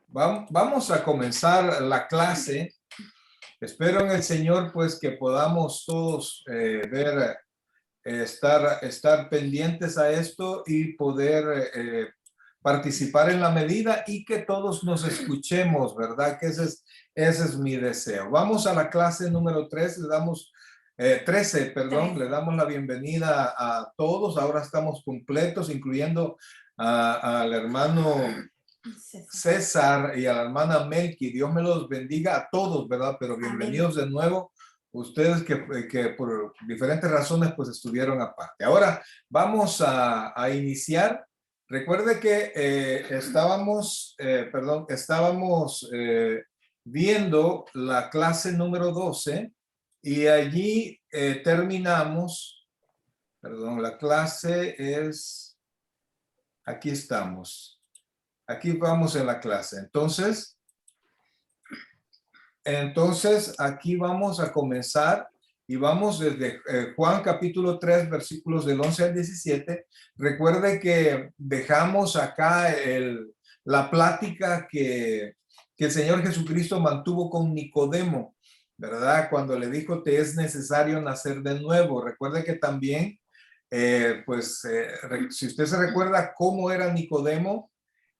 Vamos a comenzar la clase. Espero en el Señor pues que podamos todos estar pendientes a esto y poder participar en la medida y que todos nos escuchemos, ¿verdad? Que ese es mi deseo. Vamos a la clase número 3, le damos 13, perdón, le damos la bienvenida a todos. Ahora estamos completos, incluyendo al hermano César y a la hermana Melqui. Dios me los bendiga a todos, ¿verdad? Pero bienvenidos de nuevo ustedes que por diferentes razones pues estuvieron aparte. Ahora vamos a iniciar. Recuerde que estábamos viendo la clase número 12 y allí terminamos, perdón, la clase es, aquí estamos. Aquí vamos en la clase. Entonces, aquí vamos a comenzar y vamos desde Juan capítulo 3, versículos del 11 al 17. Recuerde que dejamos acá la plática que el Señor Jesucristo mantuvo con Nicodemo, ¿verdad? Cuando le dijo, te es necesario nacer de nuevo. Recuerde que también, si usted se recuerda cómo era Nicodemo,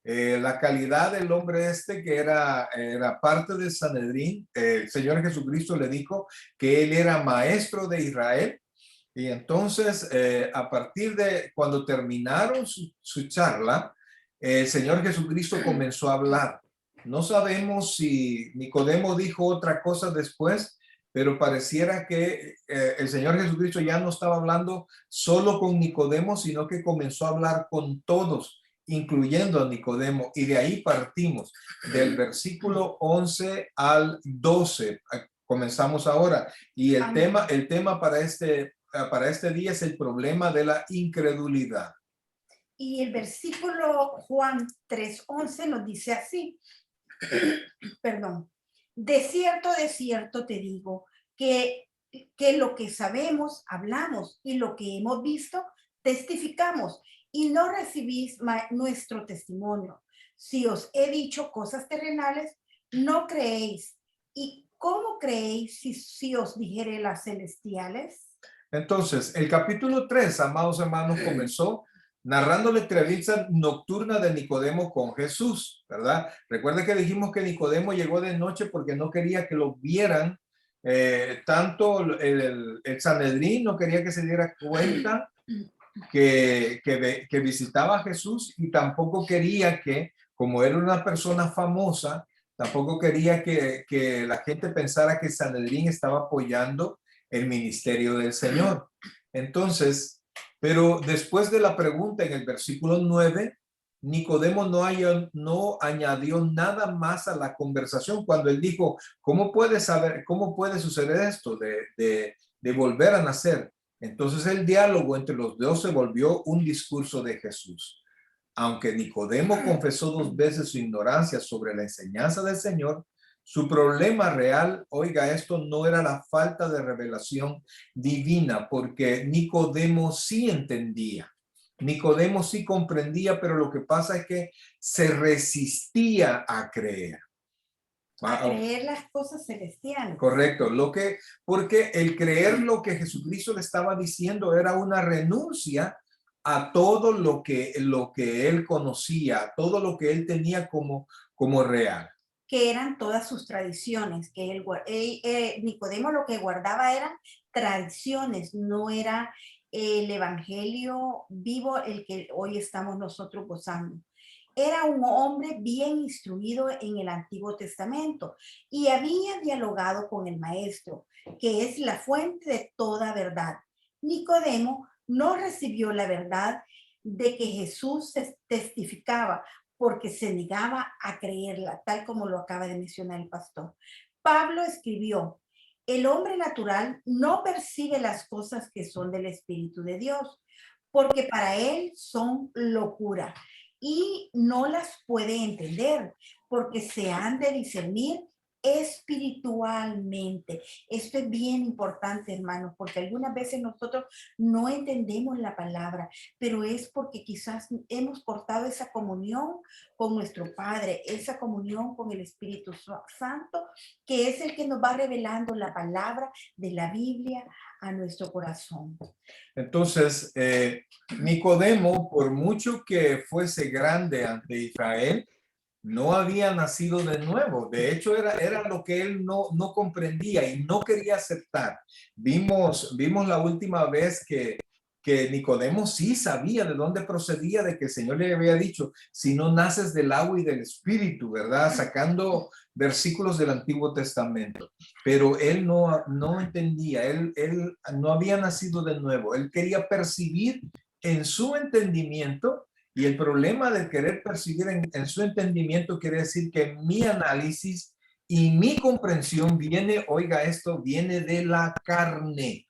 la calidad del hombre que era parte del Sanedrín, el Señor Jesucristo le dijo que él era maestro de Israel. Y entonces, a partir de cuando terminaron su charla, el Señor Jesucristo comenzó a hablar. No sabemos si Nicodemo dijo otra cosa después, pero pareciera que el Señor Jesucristo ya no estaba hablando solo con Nicodemo, sino que comenzó a hablar con todos, incluyendo a Nicodemo, y de ahí partimos, del versículo 11 al 12. Comenzamos ahora, y el tema para este día es el problema de la incredulidad. Y el versículo Juan 3:11 nos dice así, perdón, de cierto te digo, que lo que sabemos, hablamos, y lo que hemos visto, testificamos, y no recibís nuestro testimonio. Si os he dicho cosas terrenales, no creéis. ¿Y cómo creéis si os dijere las celestiales? Entonces, el capítulo 3, amados hermanos, comenzó narrando la entrevista nocturna de Nicodemo con Jesús, ¿verdad? Recuerden que dijimos que Nicodemo llegó de noche porque no quería que lo vieran, tanto el Sanedrín no quería que se diera cuenta que visitaba a Jesús, y tampoco quería que, como era una persona famosa, tampoco quería que la gente pensara que Sanedrín estaba apoyando el ministerio del Señor. Entonces, pero después de la pregunta en el versículo 9, Nicodemo no añadió nada más a la conversación cuando él dijo, ¿cómo puede suceder esto de volver a nacer? Entonces el diálogo entre los dos se volvió un discurso de Jesús. Aunque Nicodemo confesó 2 veces su ignorancia sobre la enseñanza del Señor, su problema real, oiga esto, no era la falta de revelación divina, porque Nicodemo sí entendía. Nicodemo sí comprendía, pero lo que pasa es que se resistía a creer. A creer las cosas celestiales. Correcto, porque el creer lo que Jesucristo le estaba diciendo era una renuncia a todo lo que él conocía, todo lo que él tenía como real. Que eran todas sus tradiciones, que Nicodemo lo que guardaba eran tradiciones, no era el evangelio vivo el que hoy estamos nosotros gozando. Era un hombre bien instruido en el Antiguo Testamento y había dialogado con el Maestro, que es la fuente de toda verdad. Nicodemo no recibió la verdad de que Jesús testificaba porque se negaba a creerla, tal como lo acaba de mencionar el pastor. Pablo escribió, el hombre natural no percibe las cosas que son del Espíritu de Dios, porque para él son locura y no las puede entender, porque se han de discernir espiritualmente. Esto es bien importante, hermanos, porque algunas veces nosotros no entendemos la palabra, pero es porque quizás hemos cortado esa comunión con nuestro Padre, esa comunión con el Espíritu Santo, que es el que nos va revelando la palabra de la Biblia a nuestro corazón. Entonces, Nicodemo, por mucho que fuese grande ante Israel, no había nacido de nuevo. De hecho, era lo que él no comprendía y no quería aceptar. Vimos la última vez que Nicodemo sí sabía de dónde procedía, de que el Señor le había dicho, si no naces del agua y del espíritu, ¿verdad? Sacando versículos del Antiguo Testamento. Pero él no entendía, él no había nacido de nuevo. Él quería percibir en su entendimiento. Y el problema de querer percibir en su entendimiento quiere decir que mi análisis y mi comprensión viene, oiga esto, viene de la carne.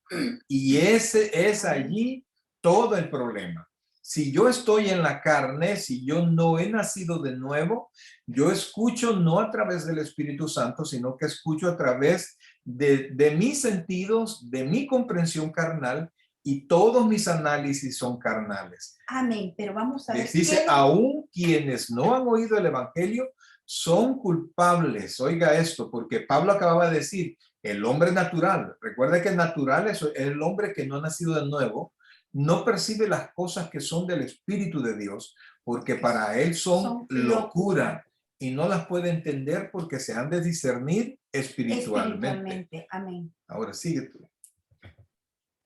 Y ese es allí todo el problema. Si yo estoy en la carne, si yo no he nacido de nuevo, yo escucho no a través del Espíritu Santo, sino que escucho a través de mis sentidos, de mi comprensión carnal, y todos mis análisis son carnales. Amén, pero vamos a ver. Dice, aún quienes no han oído el evangelio son culpables. Oiga esto, porque Pablo acababa de decir, el hombre natural, recuerda que el natural es el hombre que no ha nacido de nuevo, no percibe las cosas que son del Espíritu de Dios, porque para él son locura y no las puede entender porque se han de discernir espiritualmente. Amén. Ahora sigue tú.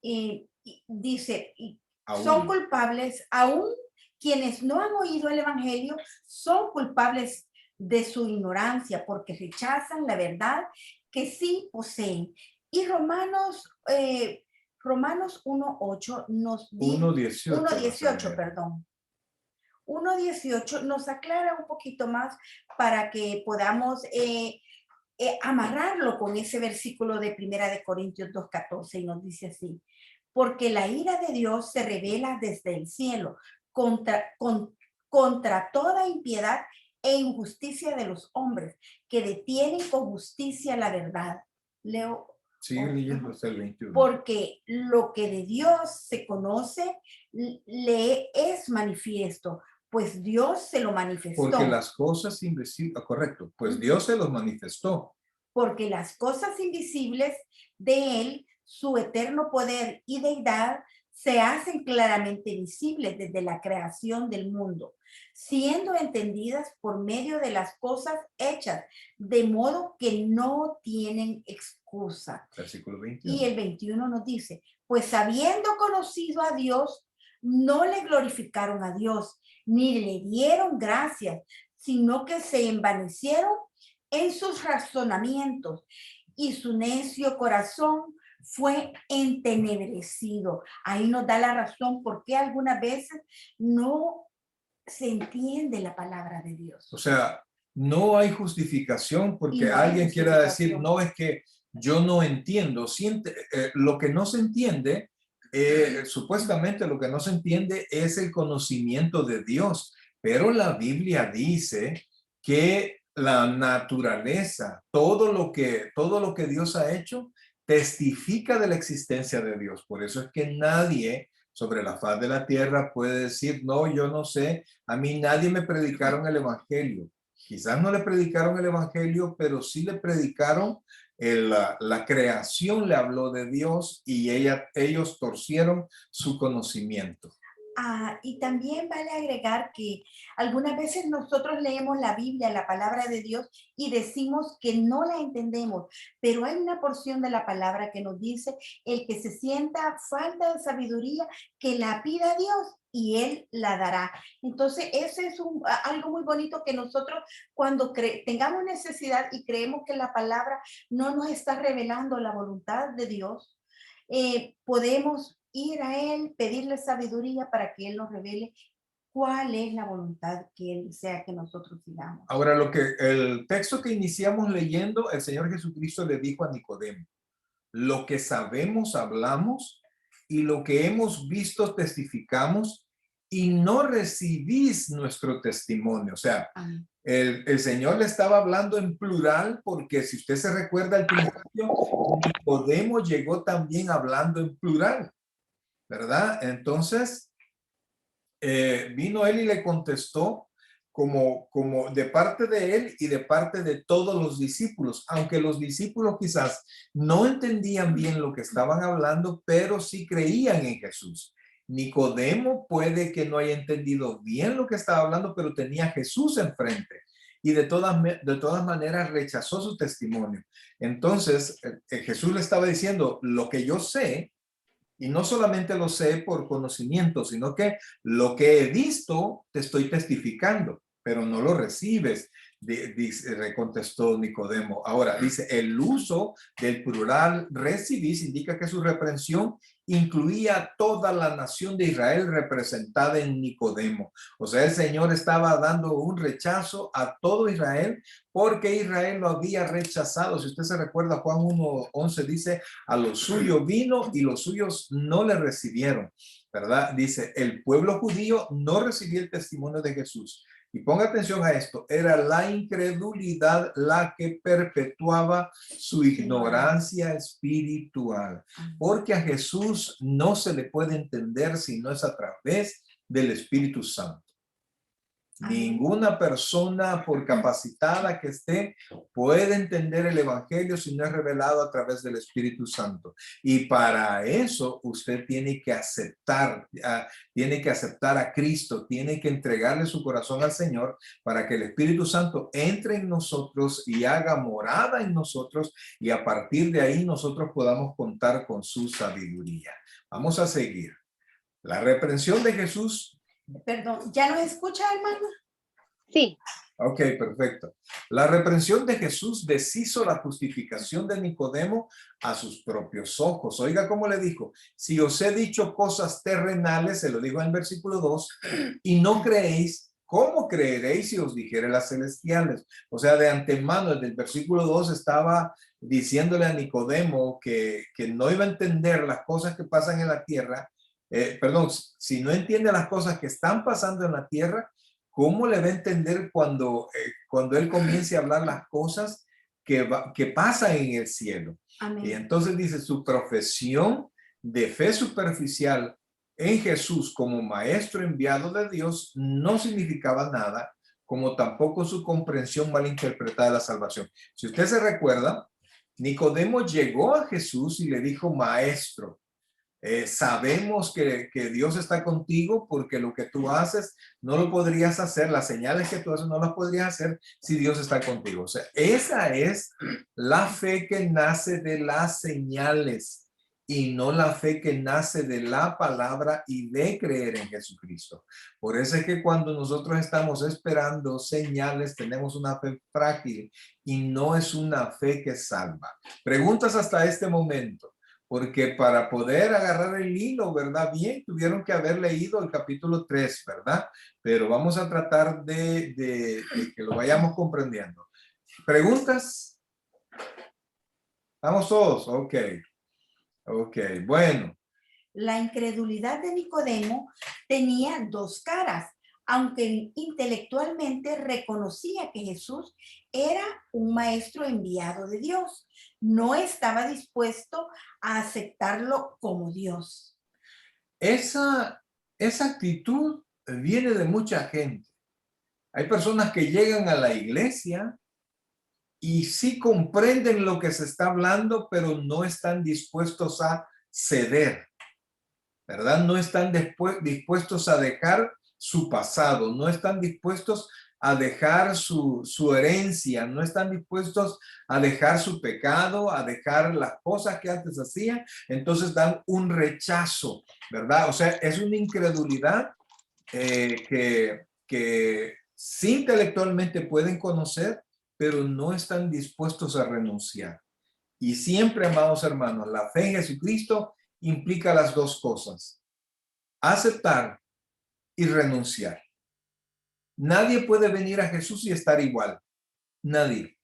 Y dice, son culpables, aún quienes no han oído el evangelio, son culpables de su ignorancia porque rechazan la verdad que sí poseen. Y Romanos 1:8 nos dice, 1:18, perdón. 1:18 nos aclara un poquito más para que podamos amarrarlo con ese versículo de 1 Corintios 2:14 y nos dice así, porque la ira de Dios se revela desde el cielo contra toda impiedad e injusticia de los hombres que detienen con justicia la verdad. Leo. Sigue leyendo hasta el 21. Porque lo que de Dios se conoce le es manifiesto, pues Dios se lo manifestó. Porque las cosas invisibles, correcto, pues Dios se los manifestó. Porque las cosas invisibles de Él, su eterno poder y deidad, se hacen claramente visibles desde la creación del mundo, siendo entendidas por medio de las cosas hechas, de modo que no tienen excusa. Versículo 21. Y el 21 nos dice, pues habiendo conocido a Dios, no le glorificaron a Dios, ni le dieron gracias, sino que se envanecieron en sus razonamientos y su necio corazón fue entenebrecido. Ahí nos da la razón por qué algunas veces no se entiende la palabra de Dios. O sea, no hay justificación porque alguien quiera decir, no, es que yo no entiendo. Lo que no se entiende, supuestamente lo que no se entiende es el conocimiento de Dios, pero la Biblia dice que la naturaleza, todo lo que Dios ha hecho, testifica de la existencia de Dios. Por eso es que nadie sobre la faz de la tierra puede decir, no, yo no sé, a mí nadie me predicaron el evangelio. Quizás no le predicaron el evangelio, pero sí le predicaron la creación, le habló de Dios y ellos torcieron su conocimiento. Y también vale agregar que algunas veces nosotros leemos la Biblia, la palabra de Dios, y decimos que no la entendemos, pero hay una porción de la palabra que nos dice, el que se sienta falta de sabiduría, que la pida a Dios y Él la dará. Entonces, ese es algo muy bonito que nosotros cuando tengamos necesidad y creemos que la palabra no nos está revelando la voluntad de Dios, podemos ir a Él, pedirle sabiduría para que Él nos revele cuál es la voluntad que Él desea que nosotros sigamos. Ahora, el texto que iniciamos leyendo, el Señor Jesucristo le dijo a Nicodemo, lo que sabemos hablamos y lo que hemos visto testificamos y no recibís nuestro testimonio. O sea, Amén. el Señor le estaba hablando en plural porque si usted se recuerda al principio, Nicodemo llegó también hablando en plural, ¿verdad? Entonces, vino él y le contestó como de parte de él y de parte de todos los discípulos, aunque los discípulos quizás no entendían bien lo que estaban hablando, pero sí creían en Jesús. Nicodemo puede que no haya entendido bien lo que estaba hablando, pero tenía a Jesús enfrente y de todas maneras rechazó su testimonio. Entonces, Jesús le estaba diciendo, lo que yo sé, y no solamente lo sé por conocimiento, sino que lo que he visto te estoy testificando, pero no lo recibes, contestó Nicodemo. Ahora, dice, el uso del plural recibís indica que su reprensión incluía toda la nación de Israel representada en Nicodemo. O sea, el Señor estaba dando un rechazo a todo Israel porque Israel lo había rechazado. Si usted se recuerda, Juan 1:11 dice, a los suyos vino y los suyos no le recibieron, ¿verdad? Dice, el pueblo judío no recibió el testimonio de Jesús. Y ponga atención a esto, era la incredulidad la que perpetuaba su ignorancia espiritual, porque a Jesús no se le puede entender si no es a través del Espíritu Santo. Ninguna persona, por capacitada que esté, puede entender el Evangelio si no es revelado a través del Espíritu Santo. Y para eso usted tiene que aceptar a Cristo, tiene que entregarle su corazón al Señor para que el Espíritu Santo entre en nosotros y haga morada en nosotros y a partir de ahí nosotros podamos contar con su sabiduría. Vamos a seguir. La reprensión de Jesús. Perdón, ¿ya nos escucha, hermano? Sí. Ok, perfecto. La reprensión de Jesús deshizo la justificación de Nicodemo a sus propios ojos. Oiga cómo le dijo, si os he dicho cosas terrenales, se lo dijo en el versículo 2, y no creéis, ¿cómo creeréis si os dijere las celestiales? O sea, de antemano, desde el versículo 2 estaba diciéndole a Nicodemo que no iba a entender las cosas que pasan en la tierra. Si no entiende las cosas que están pasando en la tierra, ¿cómo le va a entender cuando él comience a hablar las cosas que pasan en el cielo? Amén. Y entonces dice, su profesión de fe superficial en Jesús como maestro enviado de Dios no significaba nada, como tampoco su comprensión malinterpretada de la salvación. Si usted se recuerda, Nicodemo llegó a Jesús y le dijo, maestro, sabemos que Dios está contigo porque lo que tú haces no lo podrías hacer, las señales que tú haces no las podrías hacer si Dios está contigo. O sea, esa es la fe que nace de las señales y no la fe que nace de la palabra y de creer en Jesucristo. Por eso es que cuando nosotros estamos esperando señales, tenemos una fe frágil y no es una fe que salva. Preguntas hasta este momento. Porque para poder agarrar el hilo, ¿verdad? Bien, tuvieron que haber leído el capítulo 3, ¿verdad? Pero vamos a tratar de que lo vayamos comprendiendo. ¿Preguntas? ¿Estamos todos? Ok. Ok, bueno. La incredulidad de Nicodemo tenía dos caras. Aunque intelectualmente reconocía que Jesús era un maestro enviado de Dios, no estaba dispuesto a aceptarlo como Dios. Esa actitud viene de mucha gente. Hay personas que llegan a la iglesia y sí comprenden lo que se está hablando, pero no están dispuestos a ceder, ¿verdad? No están dispuestos a dejar su pasado, no están dispuestos a dejar su herencia, no están dispuestos a dejar su pecado, a dejar las cosas que antes hacían, entonces dan un rechazo, ¿verdad? O sea, es una incredulidad que sí intelectualmente pueden conocer, pero no están dispuestos a renunciar. Y siempre, amados hermanos, la fe en Jesucristo implica las dos cosas: aceptar y renunciar. Nadie puede venir a Jesús y estar igual. Nadie.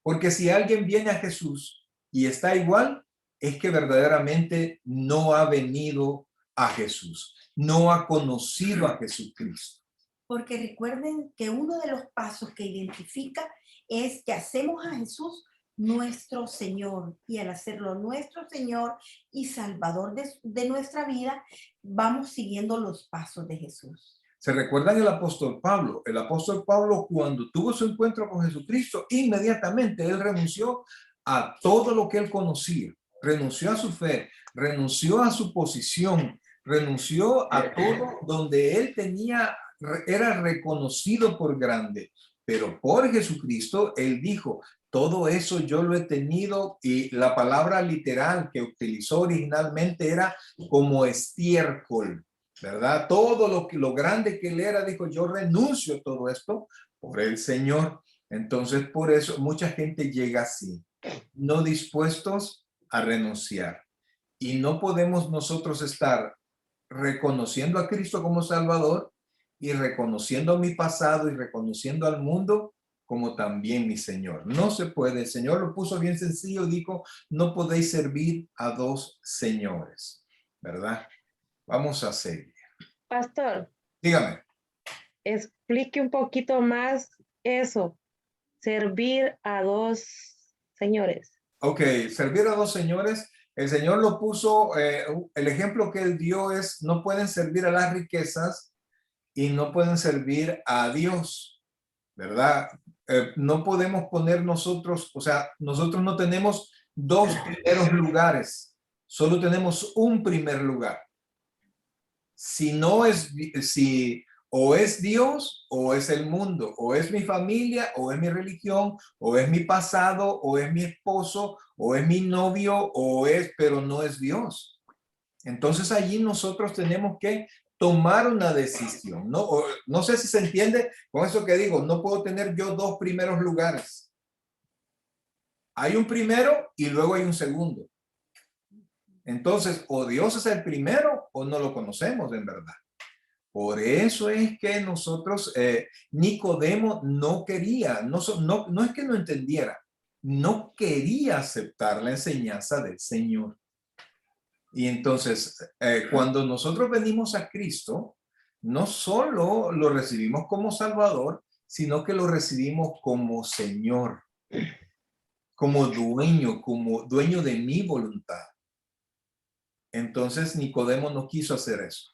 Porque si alguien viene a Jesús y está igual, es que verdaderamente no ha venido a Jesús, no ha conocido a Jesucristo. Porque recuerden que uno de los pasos que identifica es que hacemos a Jesús nuestro Señor, y al hacerlo nuestro Señor y Salvador de nuestra vida, vamos siguiendo los pasos de Jesús. ¿Se recuerdan el apóstol Pablo? El apóstol Pablo, cuando tuvo su encuentro con Jesucristo, inmediatamente él renunció a todo lo que él conocía, renunció a su fe, renunció a su posición, renunció a todo donde él tenía, era reconocido por grande. Pero por Jesucristo, él dijo, todo eso yo lo he tenido, y la palabra literal que utilizó originalmente era como estiércol, ¿verdad? Todo lo grande que él era, dijo, yo renuncio a todo esto por el Señor. Entonces, por eso mucha gente llega así, no dispuestos a renunciar. Y no podemos nosotros estar reconociendo a Cristo como Salvador y reconociendo mi pasado y reconociendo al mundo como también mi Señor. No se puede. El Señor lo puso bien sencillo, dijo, no podéis servir a dos señores, ¿verdad? Vamos a seguir. Pastor, Dígame. explique un poquito más eso, servir a dos señores. Ok, servir a dos señores. El Señor lo puso, el ejemplo que él dio es, no pueden servir a las riquezas y no pueden servir a Dios, ¿verdad? No podemos poner nosotros, o sea, nosotros no tenemos dos primeros lugares, solo tenemos un primer lugar. Si no es, si o es Dios o es el mundo, o es mi familia o es mi religión, o es mi pasado o es mi esposo o es mi novio o es, pero no es Dios. Entonces allí nosotros tenemos que tomar una decisión, ¿no? No sé si se entiende con eso que digo, no puedo tener yo dos primeros lugares. Hay un primero y luego hay un segundo. Entonces, o Dios es el primero o no lo conocemos en verdad. Por eso es que nosotros, Nicodemo no quería, no es que no entendiera, no quería aceptar la enseñanza del Señor. Y entonces, cuando nosotros venimos a Cristo, no solo lo recibimos como Salvador, sino que lo recibimos como Señor, como dueño de mi voluntad. Entonces, Nicodemo no quiso hacer eso.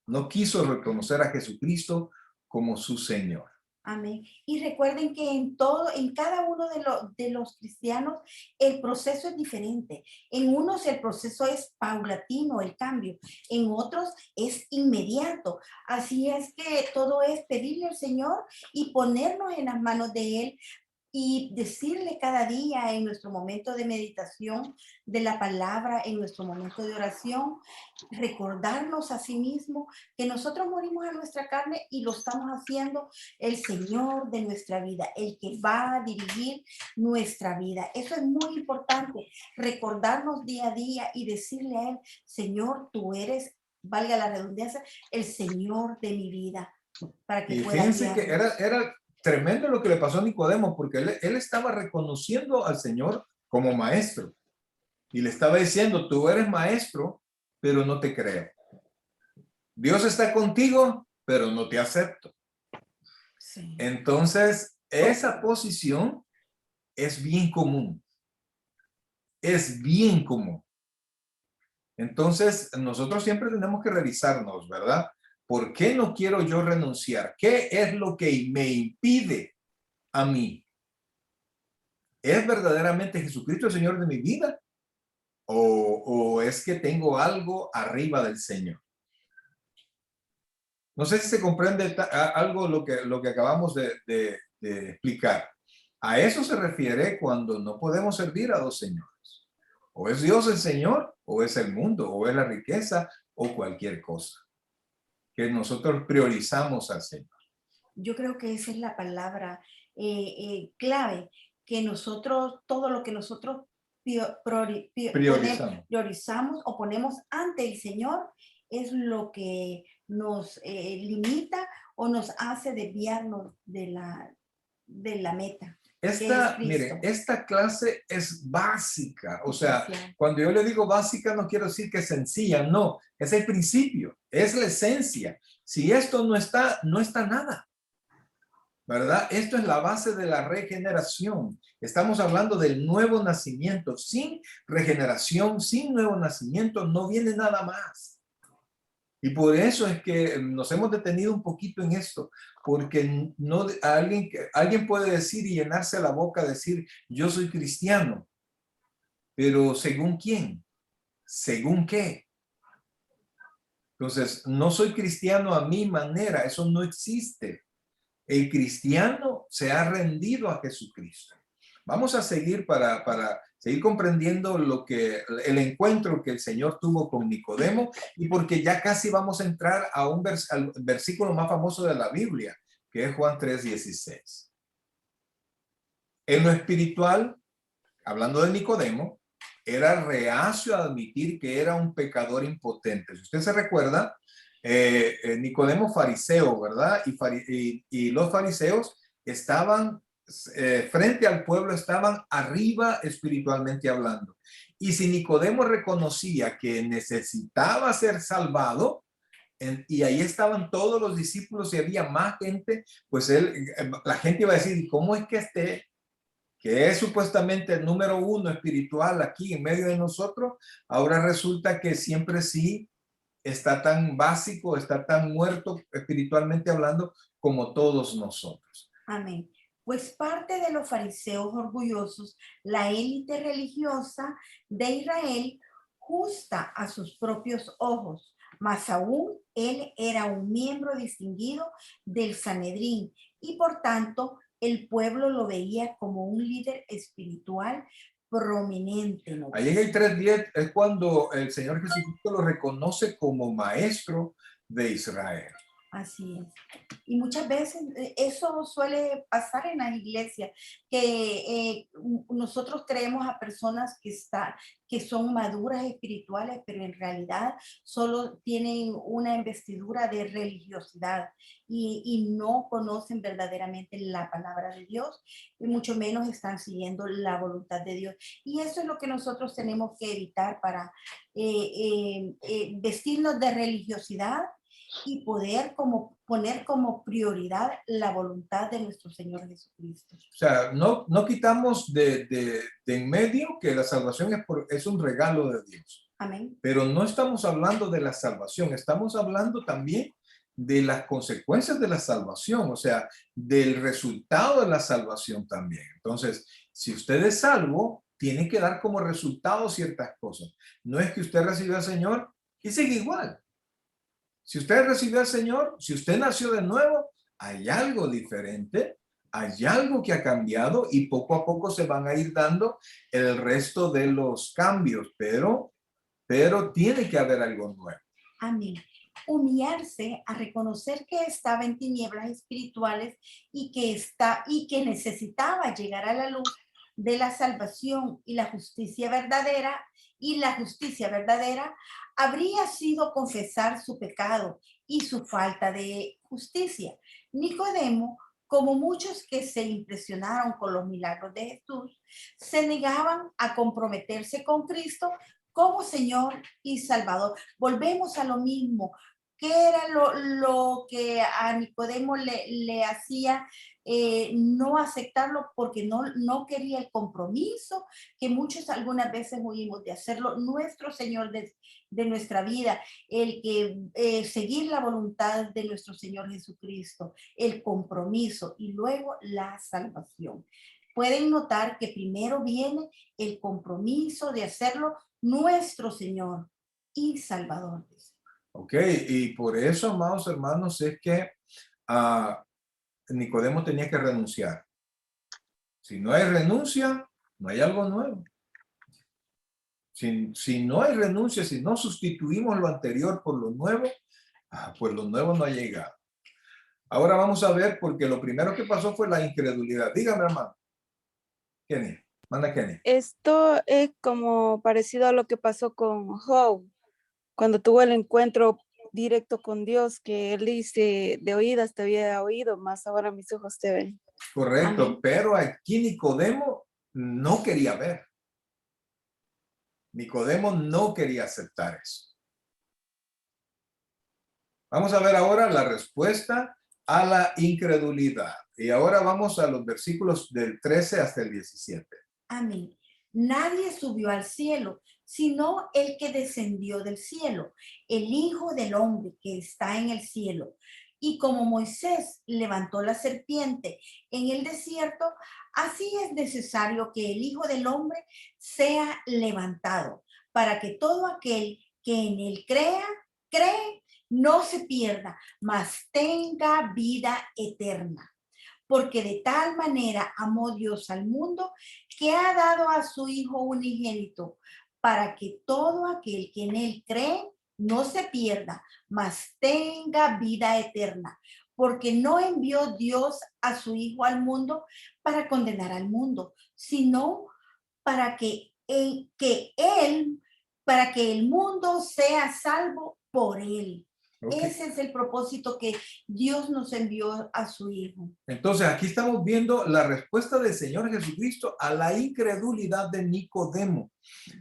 No quiso reconocer a Jesucristo como su Señor. Amén. Y recuerden que en cada uno de los cristianos, el proceso es diferente. En unos el proceso es paulatino, el cambio. En otros es inmediato. Así es que todo es pedirle al Señor y ponernos en las manos de Él, y decirle cada día en nuestro momento de meditación de la palabra, en nuestro momento de oración, recordarnos a sí mismo que nosotros morimos a nuestra carne y lo estamos haciendo el Señor de nuestra vida, el que va a dirigir nuestra vida. Eso es muy importante, recordarnos día a día y decirle a Él, Señor, tú eres, valga la redundancia, el Señor de mi vida. Para que y pueda fíjense que guiarnos. era tremendo lo que le pasó a Nicodemo, porque él estaba reconociendo al Señor como maestro. Y le estaba diciendo, tú eres maestro, pero no te creo. Dios está contigo, pero no te acepto. Sí. Entonces, esa posición es bien común. Es bien común. Entonces, nosotros siempre tenemos que revisarnos, ¿verdad? ¿Por qué no quiero yo renunciar? ¿Qué es lo que me impide a mí? ¿Es verdaderamente Jesucristo el Señor de mi vida? ¿O es que tengo algo arriba del Señor? No sé si se comprende algo lo que acabamos de explicar. A eso se refiere cuando no podemos servir a dos señores. O es Dios el Señor, o es el mundo, o es la riqueza, o cualquier cosa. Que nosotros priorizamos al Señor. Yo creo que esa es la palabra clave, que nosotros, todo lo que nosotros priorizamos o ponemos ante el Señor es lo que nos limita o nos hace desviarnos de la meta. Miren, esta clase es básica. O sea, Esencial. cuando yo le digo básica, no quiero decir que es sencilla, no. Es el principio, es la esencia. Si esto no está, no está nada. ¿Verdad? Esto es la base de la regeneración. Estamos hablando del nuevo nacimiento. Sin regeneración, sin nuevo nacimiento, no viene nada más. Y por eso es que nos hemos detenido un poquito en esto, porque no, alguien puede decir y llenarse la boca, decir, yo soy cristiano, pero ¿según quién? ¿Según qué? Entonces, no soy cristiano a mi manera, eso no existe. El cristiano se ha rendido a Jesucristo. Vamos a seguir para seguir comprendiendo el encuentro que el Señor tuvo con Nicodemo, y porque ya casi vamos a entrar a al versículo más famoso de la Biblia, que es Juan 3:16. En lo espiritual, hablando de Nicodemo, era reacio a admitir que era un pecador impotente. Si usted se recuerda, Nicodemo fariseo, ¿verdad? Y los fariseos estaban frente al pueblo, estaban arriba espiritualmente hablando. Y si Nicodemo reconocía que necesitaba ser salvado, y ahí estaban todos los discípulos y había más gente, pues la gente iba a decir, ¿cómo es que es supuestamente el número uno espiritual aquí en medio de nosotros, ahora resulta que siempre sí está tan básico, está tan muerto espiritualmente hablando como todos nosotros? Amén. Pues parte de los fariseos orgullosos, la élite religiosa de Israel, justa a sus propios ojos, mas aún él era un miembro distinguido del Sanedrín y por tanto el pueblo lo veía como un líder espiritual prominente. ¿No? Ahí en el 3:10 es cuando el Señor Jesucristo lo reconoce como maestro de Israel. Así es. Y muchas veces eso suele pasar en las iglesias, que nosotros creemos a personas que son maduras espirituales, pero en realidad solo tienen una investidura de religiosidad y no conocen verdaderamente la palabra de Dios, y mucho menos están siguiendo la voluntad de Dios. Y eso es lo que nosotros tenemos que evitar para vestirnos de religiosidad y poder poner como prioridad la voluntad de nuestro Señor Jesucristo. O sea, no quitamos de en medio que la salvación es un regalo de Dios. Amén. Pero no estamos hablando de la salvación, estamos hablando también de las consecuencias de la salvación, o sea, del resultado de la salvación también. Entonces, si usted es salvo, tiene que dar como resultado ciertas cosas. No es que usted recibió al Señor y sigue igual. Si usted recibió al Señor, si usted nació de nuevo, hay algo diferente, hay algo que ha cambiado y poco a poco se van a ir dando el resto de los cambios, pero tiene que haber algo nuevo. Amén. Humillarse a reconocer que estaba en tinieblas espirituales y que necesitaba llegar a la luz de la salvación y la justicia verdadera, habría sido confesar su pecado y su falta de justicia. Nicodemo, como muchos que se impresionaron con los milagros de Jesús, se negaban a comprometerse con Cristo como Señor y Salvador. Volvemos a lo mismo. ¿Qué era lo que a Nicodemo le hacía no aceptarlo? Porque no quería el compromiso, que muchos algunas veces huimos de hacerlo. Nuestro Señor de nuestra vida, el que seguir la voluntad de nuestro Señor Jesucristo, el compromiso y luego la salvación. Pueden notar que primero viene el compromiso de hacerlo nuestro Señor y Salvador. Ok, y por eso, amados hermanos, es que Nicodemo tenía que renunciar. Si no hay renuncia, no hay algo nuevo. Si no hay renuncia, si no sustituimos lo anterior por lo nuevo, pues lo nuevo no ha llegado. Ahora vamos a ver, porque lo primero que pasó fue la incredulidad. Dígame, hermano. Kenny, manda Kenny. Esto es como parecido a lo que pasó con Job, cuando tuvo el encuentro directo con Dios, que él dice, de oídas te había oído, más ahora mis ojos te ven. Correcto, Amén. pero aquí Nicodemo no quería ver. Nicodemo no quería aceptar eso. Vamos a ver ahora la respuesta a la incredulidad. Y ahora vamos a los versículos del 13 hasta el 17. Amén. Nadie subió al cielo, sino el que descendió del cielo, el Hijo del Hombre que está en el cielo. Y como Moisés levantó la serpiente en el desierto, así es necesario que el Hijo del Hombre sea levantado, para que todo aquel que en él cree, no se pierda, mas tenga vida eterna. Porque de tal manera amó Dios al mundo que ha dado a su Hijo unigénito, para que todo aquel que en él cree no se pierda, mas tenga vida eterna. Porque no envió Dios a su Hijo al mundo para condenar al mundo, sino para para que el mundo sea salvo por él. Okay. Ese es el propósito que Dios nos envió a su Hijo. Entonces, aquí estamos viendo la respuesta del Señor Jesucristo a la incredulidad de Nicodemo.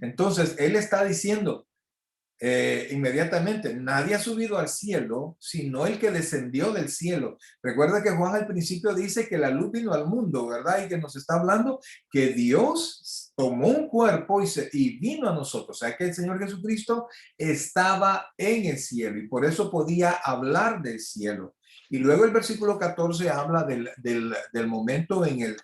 Entonces, Él está diciendo inmediatamente, nadie ha subido al cielo, sino el que descendió del cielo. Recuerda que Juan al principio dice que la luz vino al mundo, ¿verdad? Y que nos está hablando que Dios tomó un cuerpo y vino a nosotros. O sea, que el Señor Jesucristo estaba en el cielo y por eso podía hablar del cielo. Y luego el versículo 14 habla del momento en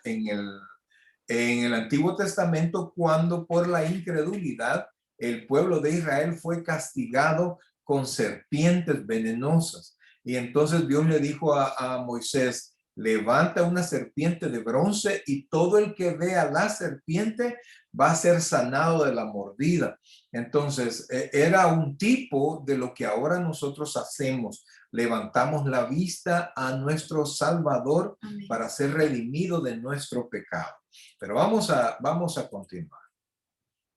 el Antiguo Testamento cuando por la incredulidad el pueblo de Israel fue castigado con serpientes venenosas. Y entonces Dios le dijo a Moisés, levanta una serpiente de bronce y todo el que vea la serpiente va a ser sanado de la mordida. Entonces era un tipo de lo que ahora nosotros hacemos. Levantamos la vista a nuestro Salvador. Amén. Para ser redimido de nuestro pecado. Pero vamos a continuar.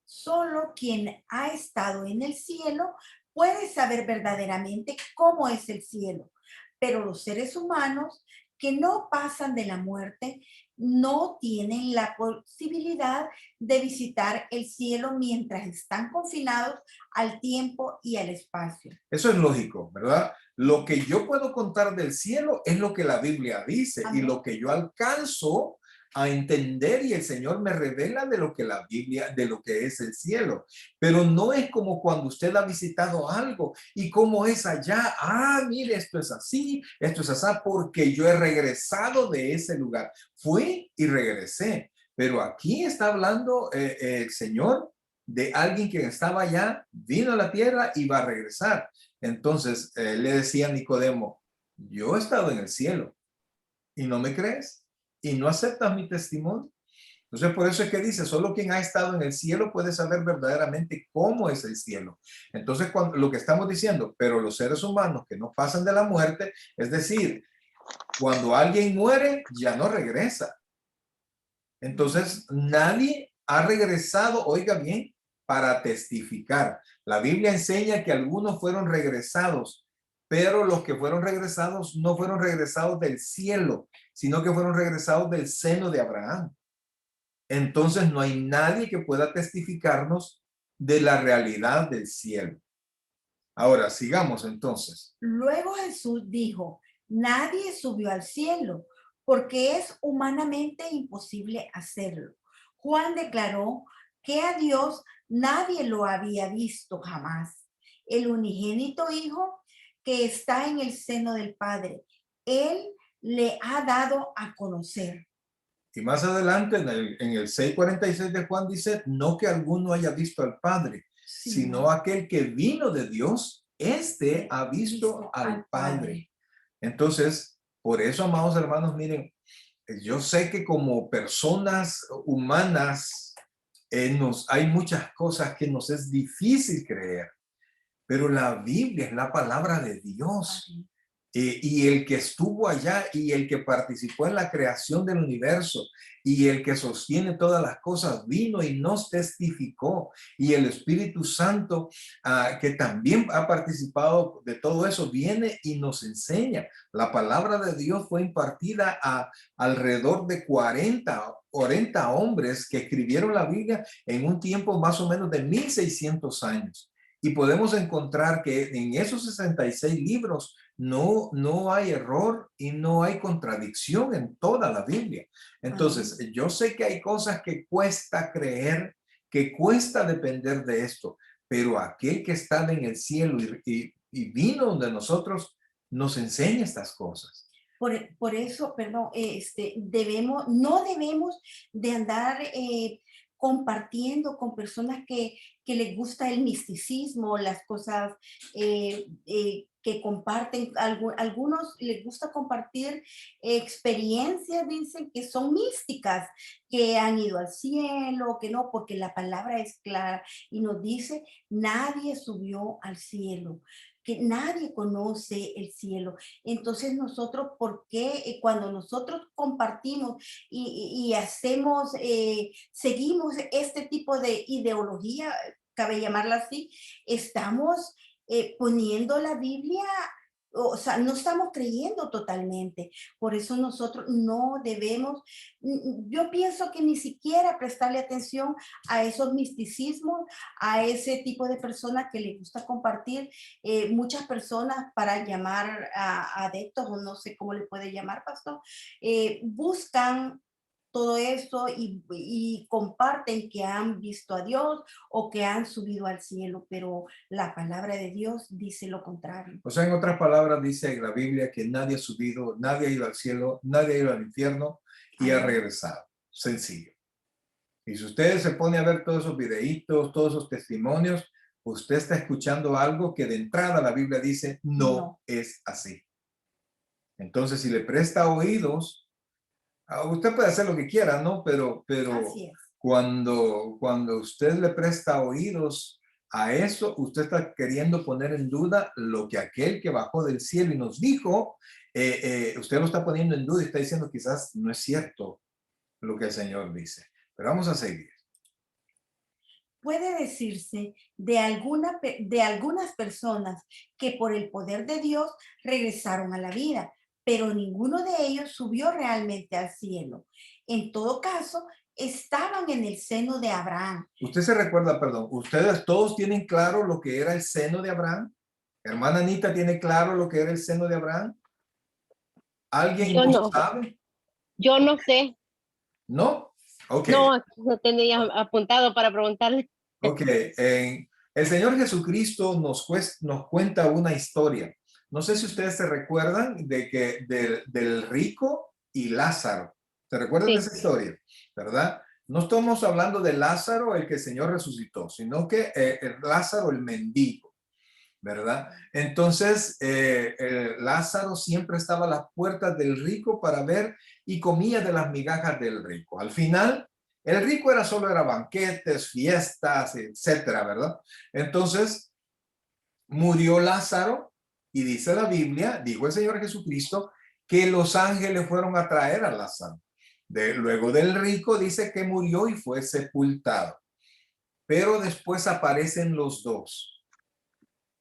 Solo quien ha estado en el cielo puede saber verdaderamente cómo es el cielo, pero los seres humanos que no pasan de la muerte no tienen la posibilidad de visitar el cielo mientras están confinados al tiempo y al espacio. Eso es lógico, ¿verdad? Lo que yo puedo contar del cielo es lo que la Biblia dice. Amén. Y lo que yo alcanzo a entender y el Señor me revela de lo que la Biblia, de lo que es el cielo. Pero no es como cuando usted ha visitado algo y cómo es allá. Ah, mire, esto es así, porque yo he regresado de ese lugar. Fui y regresé. Pero aquí está hablando el Señor de alguien que estaba allá, vino a la tierra y va a regresar. Entonces le decía a Nicodemo, yo he estado en el cielo y no me crees y no aceptas mi testimonio. Entonces por eso es que dice, solo quien ha estado en el cielo puede saber verdaderamente cómo es el cielo. Entonces lo que estamos diciendo, pero los seres humanos que no pasan de la muerte, es decir, cuando alguien muere ya no regresa. Entonces nadie ha regresado, oiga bien, para testificar. La Biblia enseña que algunos fueron regresados, pero los que fueron regresados no fueron regresados del cielo, sino que fueron regresados del seno de Abraham. Entonces no hay nadie que pueda testificarnos de la realidad del cielo. Ahora, sigamos entonces. Luego Jesús dijo, nadie subió al cielo, porque es humanamente imposible hacerlo. Juan declaró que a Dios nadie lo había visto jamás. El unigénito Hijo que está en el seno del Padre, Él le ha dado a conocer. Y más adelante, en el 6:46 de Juan dice, no que alguno haya visto al Padre, sí, sino aquel que vino de Dios, este ha visto al Padre. Entonces, por eso, amados hermanos, miren, yo sé que como personas humanas hay muchas cosas que nos es difícil creer, pero la Biblia es la palabra de Dios. y el que estuvo allá y el que participó en la creación del universo y el que sostiene todas las cosas vino y nos testificó, y el Espíritu Santo que también ha participado de todo eso viene y nos enseña. La palabra de Dios fue impartida a alrededor de 40 hombres que escribieron la Biblia en un tiempo más o menos de 1600 años. Y podemos encontrar que en esos 66 libros no hay error y no hay contradicción en toda la Biblia. Entonces, yo sé que hay cosas que cuesta creer, que cuesta depender de esto, pero aquel que está en el cielo y vino donde nosotros nos enseña estas cosas. Por eso, perdón, no debemos de andar compartiendo con personas que les gusta el misticismo, las cosas que comparten. Algunos les gusta compartir experiencias, dicen que son místicas, que han ido al cielo, que no, porque la palabra es clara y nos dice, nadie subió al cielo, que nadie conoce el cielo. Entonces nosotros, ¿por qué cuando nosotros compartimos y hacemos, seguimos este tipo de ideología, cabe llamarla así, estamos poniendo la Biblia, o sea, no estamos creyendo totalmente? Por eso nosotros no debemos, yo pienso que ni siquiera prestarle atención a esos misticismos, a ese tipo de personas que les gusta compartir. Muchas personas, para llamar a adeptos, o no sé cómo le puede llamar, pastor, buscan todo eso y comparten que han visto a Dios o que han subido al cielo, pero la palabra de Dios dice lo contrario. O sea, en otras palabras, dice en la Biblia que nadie ha subido, nadie ha ido al cielo, nadie ha ido al infierno y ha regresado. Sencillo. Y si usted se pone a ver todos esos videitos, todos esos testimonios, usted está escuchando algo que de entrada la Biblia dice no es así. Entonces, si le presta oídos, usted puede hacer lo que quiera, ¿no? Pero cuando usted le presta oídos a eso, usted está queriendo poner en duda lo que aquel que bajó del cielo y nos dijo, usted lo está poniendo en duda y está diciendo quizás no es cierto lo que el Señor dice. Pero vamos a seguir. Puede decirse de algunas personas que por el poder de Dios regresaron a la vida, pero ninguno de ellos subió realmente al cielo. En todo caso, estaban en el seno de Abraham. Usted se recuerda, perdón, ¿ustedes todos tienen claro lo que era el seno de Abraham? Hermana Anita, ¿tiene claro lo que era el seno de Abraham? ¿Alguien no sabe? Yo no sé. ¿No? Ok. No, no tenía apuntado para preguntarle. Ok. El Señor Jesucristo nos cuenta una historia. No sé si ustedes se recuerdan del rico y Lázaro. ¿Se recuerdan de esa historia? ¿Verdad? No estamos hablando de Lázaro, el que el Señor resucitó, sino que Lázaro, el mendigo, ¿verdad? Entonces, Lázaro siempre estaba a las puertas del rico para ver y comía de las migajas del rico. Al final, el rico solo era banquetes, fiestas, etcétera, ¿verdad? Entonces, murió Lázaro y dice la Biblia, dijo el Señor Jesucristo, que los ángeles fueron a traer a Lázaro. Luego del rico dice que murió y fue sepultado. Pero después aparecen los dos.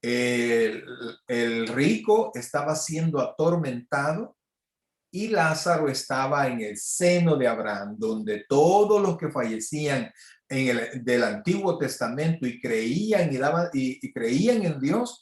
El rico estaba siendo atormentado y Lázaro estaba en el seno de Abraham, donde todos los que fallecían del Antiguo Testamento y creían y creían en Dios,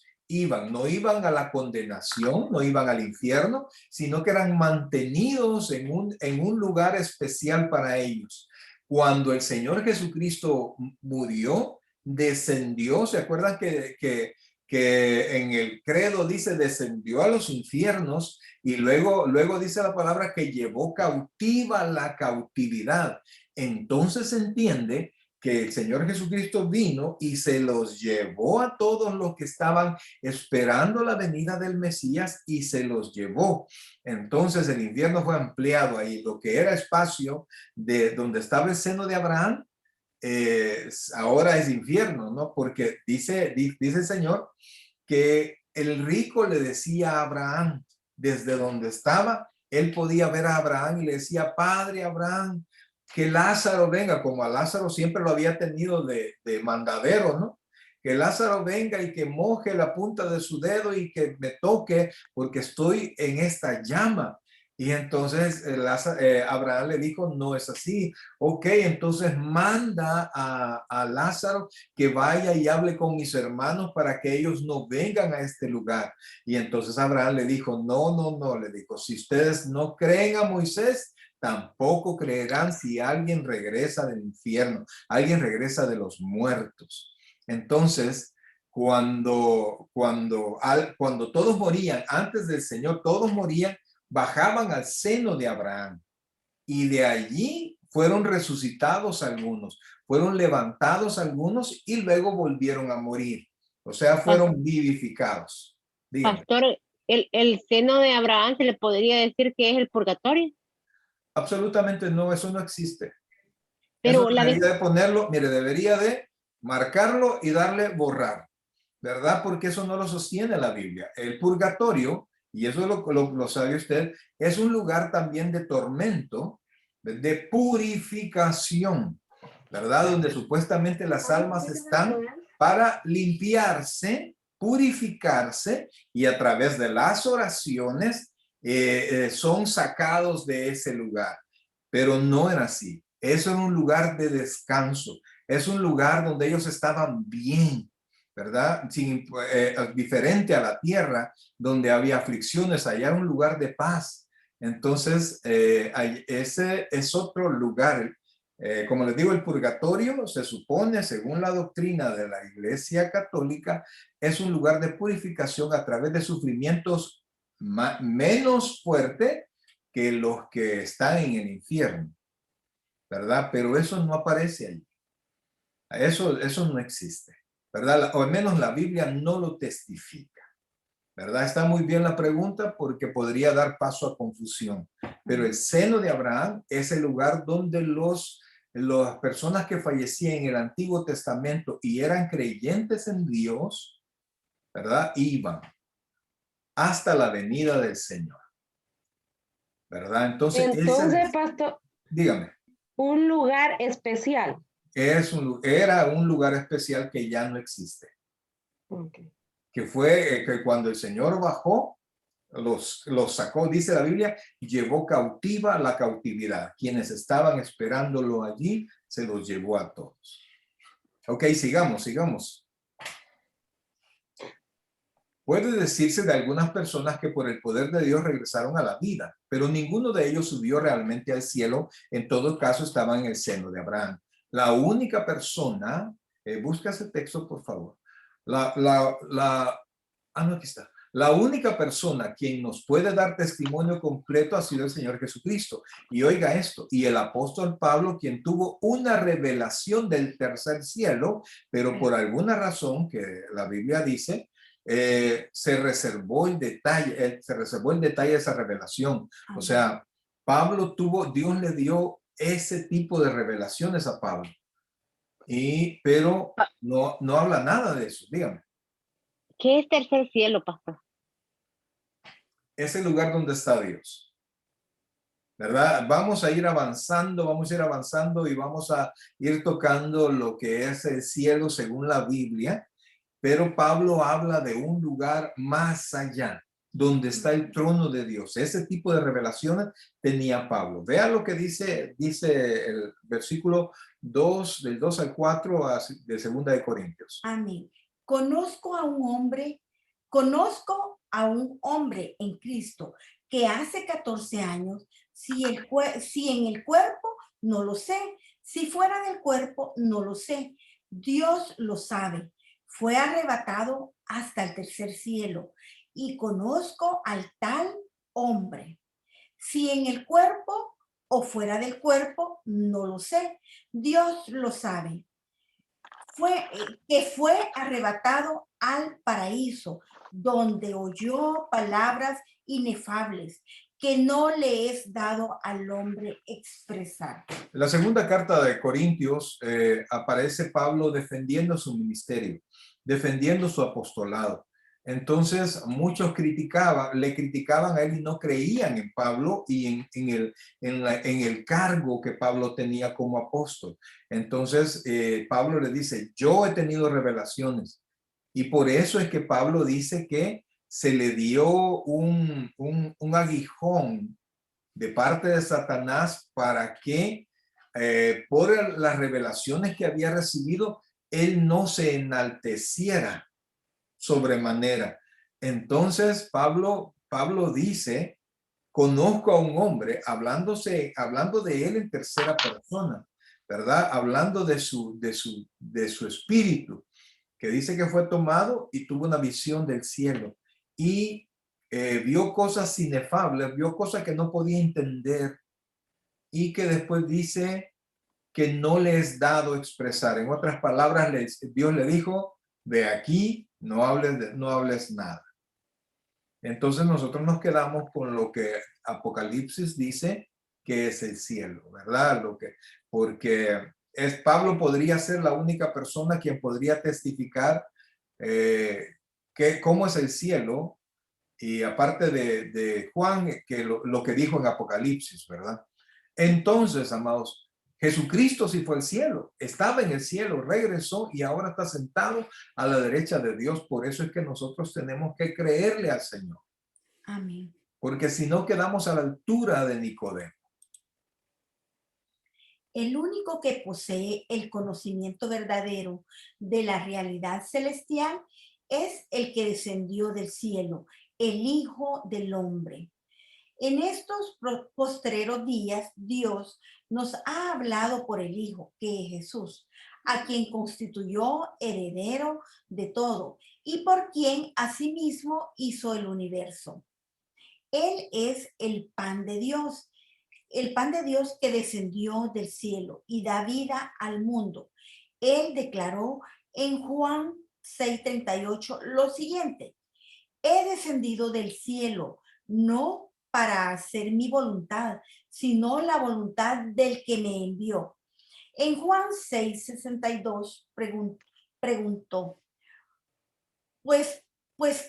no iban a la condenación, no iban al infierno, sino que eran mantenidos en un lugar especial para ellos. Cuando el Señor Jesucristo murió, descendió. ¿Se acuerdan que en el credo dice descendió a los infiernos? Y luego dice la palabra que llevó cautiva la cautividad. Entonces se entiende que el Señor Jesucristo vino y se los llevó a todos los que estaban esperando la venida del Mesías y se los llevó. Entonces el infierno fue ampliado ahí. Lo que era espacio de donde estaba el seno de Abraham, ahora es infierno, ¿no? Porque dice el Señor que el rico le decía a Abraham, desde donde estaba, él podía ver a Abraham y le decía, Padre Abraham, que Lázaro venga, como a Lázaro siempre lo había tenido de mandadero, ¿no? Que Lázaro venga y que moje la punta de su dedo y que me toque porque estoy en esta llama. Y entonces Abraham le dijo, no es así. Ok, entonces manda a Lázaro que vaya y hable con mis hermanos para que ellos no vengan a este lugar. Y entonces Abraham le dijo, no, le dijo, si ustedes no creen a Moisés, tampoco creerán si alguien regresa del infierno, alguien regresa de los muertos. Entonces, cuando todos morían, antes del Señor, todos morían, bajaban al seno de Abraham y de allí fueron resucitados algunos, fueron levantados algunos y luego volvieron a morir. O sea, fueron vivificados. Dígame. Pastor, el seno de Abraham se le podría decir que es el purgatorio. Absolutamente no, eso no existe. Pero Eso debería de ponerlo, mire, debería de marcarlo y darle borrar, ¿verdad? Porque eso no lo sostiene la Biblia. El purgatorio, y eso lo sabe usted, es un lugar también de tormento, de purificación, ¿verdad? Donde supuestamente las almas están para limpiarse, purificarse, y a través de las oraciones son sacados de ese lugar. Pero no era así. Eso era un lugar de descanso. Es un lugar donde ellos estaban bien, ¿verdad? Diferente a la tierra, donde había aflicciones, allá era un lugar de paz. Entonces, ese es otro lugar. Como les digo, el purgatorio se supone, según la doctrina de la Iglesia Católica, es un lugar de purificación a través de sufrimientos menos fuertes que los que están en el infierno, ¿verdad? Pero eso no aparece allí. Eso no existe, ¿verdad? O al menos la Biblia no lo testifica, ¿verdad? Está muy bien la pregunta porque podría dar paso a confusión, pero el seno de Abraham es el lugar donde las personas que fallecían en el Antiguo Testamento y eran creyentes en Dios, ¿verdad? Iban hasta la venida del Señor, ¿verdad? Entonces Pastor, dígame. un lugar especial. Era un lugar especial que ya no existe. Okay. Que fue que cuando el Señor bajó, los sacó, dice la Biblia, y llevó cautiva la cautividad. Quienes estaban esperándolo allí, se los llevó a todos. Ok, sigamos. Puede decirse de algunas personas que por el poder de Dios regresaron a la vida, pero ninguno de ellos subió realmente al cielo. En todo caso, estaban en el seno de Abraham. La única persona, busca ese texto, por favor. Aquí está. La única persona quien nos puede dar testimonio completo ha sido el Señor Jesucristo. Y oiga esto, y el apóstol Pablo, quien tuvo una revelación del tercer cielo, pero por alguna razón que la Biblia dice, se reservó el detalle de esa revelación. O sea, Dios le dio ese tipo de revelaciones a Pablo. Pero no habla nada de eso, dígame. ¿Qué es tercer cielo, pastor? Es el lugar donde está Dios, ¿verdad? Vamos a ir avanzando y vamos a ir tocando lo que es el cielo según la Biblia, pero Pablo habla de un lugar más allá, donde está el trono de Dios. Ese tipo de revelaciones tenía Pablo. Vea lo que dice el versículo 2, del 2 al 4 de 2 de Corintios. Amén. Conozco a un hombre en Cristo que hace 14 años, si en el cuerpo, no lo sé. Si fuera del cuerpo, no lo sé. Dios lo sabe. Fue arrebatado hasta el tercer cielo. Y conozco al tal hombre. Si en el cuerpo o fuera del cuerpo, no lo sé. Dios lo sabe. Fue arrebatado al paraíso, donde oyó palabras inefables que no le es dado al hombre expresar. En la segunda carta de Corintios aparece Pablo defendiendo su ministerio, defendiendo su apostolado. Entonces muchos le criticaban a él y no creían en Pablo y en el cargo que Pablo tenía como apóstol. Entonces Pablo le dice, yo he tenido revelaciones. Y por eso es que Pablo dice que se le dio un aguijón de parte de Satanás para que por las revelaciones que había recibido, él no se enalteciera sobremanera. Entonces Pablo dice, conozco a un hombre, hablando de él en tercera persona, ¿verdad? Hablando de su espíritu, que dice que fue tomado y tuvo una visión del cielo y vio cosas inefables, vio cosas que no podía entender y que después dice que no le es dado expresar. En otras palabras, Dios le dijo, de aquí no hables nada. Entonces nosotros nos quedamos con lo que Apocalipsis dice que es el cielo, ¿verdad? Porque Pablo podría ser la única persona quien podría testificar cómo es el cielo, y aparte de Juan, que lo que dijo en Apocalipsis, ¿verdad? Entonces, amados, Jesucristo sí fue al cielo, estaba en el cielo, regresó y ahora está sentado a la derecha de Dios. Por eso es que nosotros tenemos que creerle al Señor. Amén. Porque si no quedamos a la altura de Nicodemo. El único que posee el conocimiento verdadero de la realidad celestial es el que descendió del cielo, el Hijo del Hombre. En estos postreros días, Dios nos ha hablado por el Hijo, que es Jesús, a quien constituyó heredero de todo y por quien asimismo hizo el universo. Él es el pan de Dios que descendió del cielo y da vida al mundo. Él declaró en Juan 6:38 lo siguiente: he descendido del cielo, no para hacer mi voluntad, sino la voluntad del que me envió. En Juan 6:62 preguntó, pues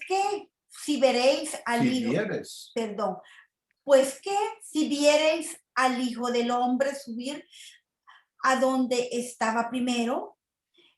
qué si veréis al Si Hijo, vieres, perdón, pues qué si viereis al Hijo del Hombre subir a donde estaba primero.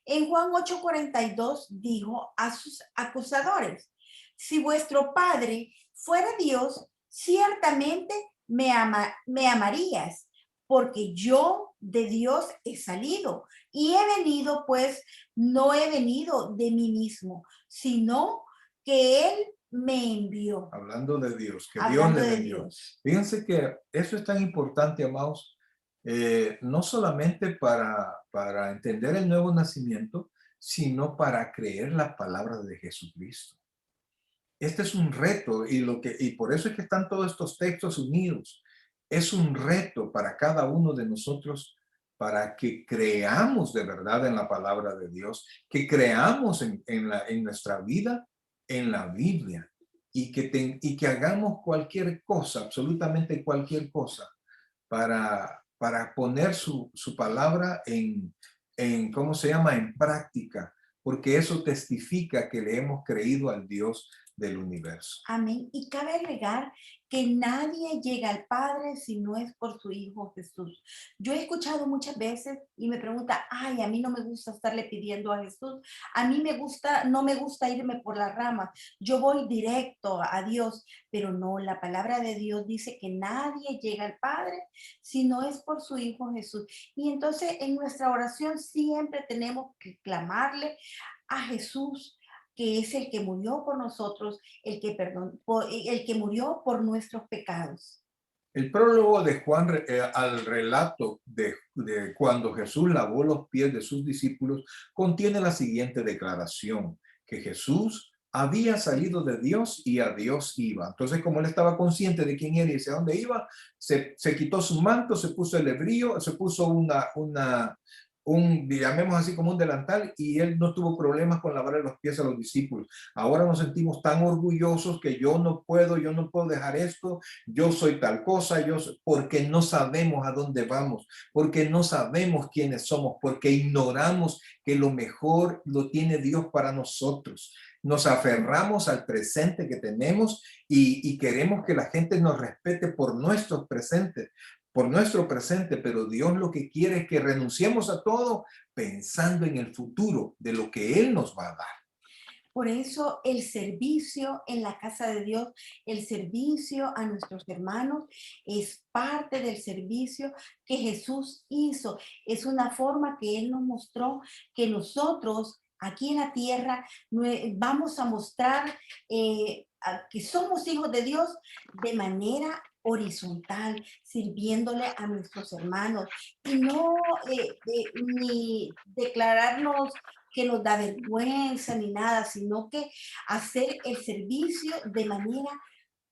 En Juan 8:42 dijo a sus acusadores, si vuestro Padre fuera Dios, ciertamente me amarías, porque yo de Dios he salido y he venido, pues no he venido de mí mismo, sino que Él me envió. hablando de Dios, que Hablando Dios le de envió. Dios. Fíjense que eso es tan importante, amados, no solamente para entender el nuevo nacimiento, sino para creer la palabra de Jesucristo. Este es un reto y por eso es que están todos estos textos unidos. Es un reto para cada uno de nosotros para que creamos de verdad en la palabra de Dios, que creamos en nuestra vida, en la Biblia, y que hagamos cualquier cosa, absolutamente cualquier cosa, para poner su palabra ¿cómo se llama? En práctica, porque eso testifica que le hemos creído al Dios del universo. Amén. Y cabe agregar que nadie llega al Padre si no es por su Hijo Jesús. Yo he escuchado muchas veces y me pregunta, ay, a mí no me gusta estarle pidiendo a Jesús. A mí no me gusta irme por las ramas. Yo voy directo a Dios, pero no, la palabra de Dios dice que nadie llega al Padre si no es por su Hijo Jesús. Y entonces en nuestra oración siempre tenemos que clamarle a Jesús, que es el que murió por nosotros, el que murió por nuestros pecados. El prólogo de Juan al relato de cuando Jesús lavó los pies de sus discípulos contiene la siguiente declaración, que Jesús había salido de Dios y a Dios iba. Entonces, como él estaba consciente de quién era y hacia dónde iba, se quitó su manto, se puso el hebrío, se puso llamemos así como un delantal, y él no tuvo problemas con lavar los pies a los discípulos. Ahora nos sentimos tan orgullosos que yo no puedo dejar esto, yo soy tal cosa, porque no sabemos a dónde vamos, porque no sabemos quiénes somos, porque ignoramos que lo mejor lo tiene Dios para nosotros. nos aferramos al presente que tenemos y queremos que la gente nos respete por nuestro presente, pero Dios lo que quiere es que renunciemos a todo pensando en el futuro de lo que Él nos va a dar. Por eso el servicio en la casa de Dios, el servicio a nuestros hermanos es parte del servicio que Jesús hizo. Es una forma que Él nos mostró que nosotros aquí en la tierra vamos a mostrar que somos hijos de Dios de manera horizontal, sirviéndole a nuestros hermanos y no ni declararnos que nos da vergüenza ni nada, sino que hacer el servicio de manera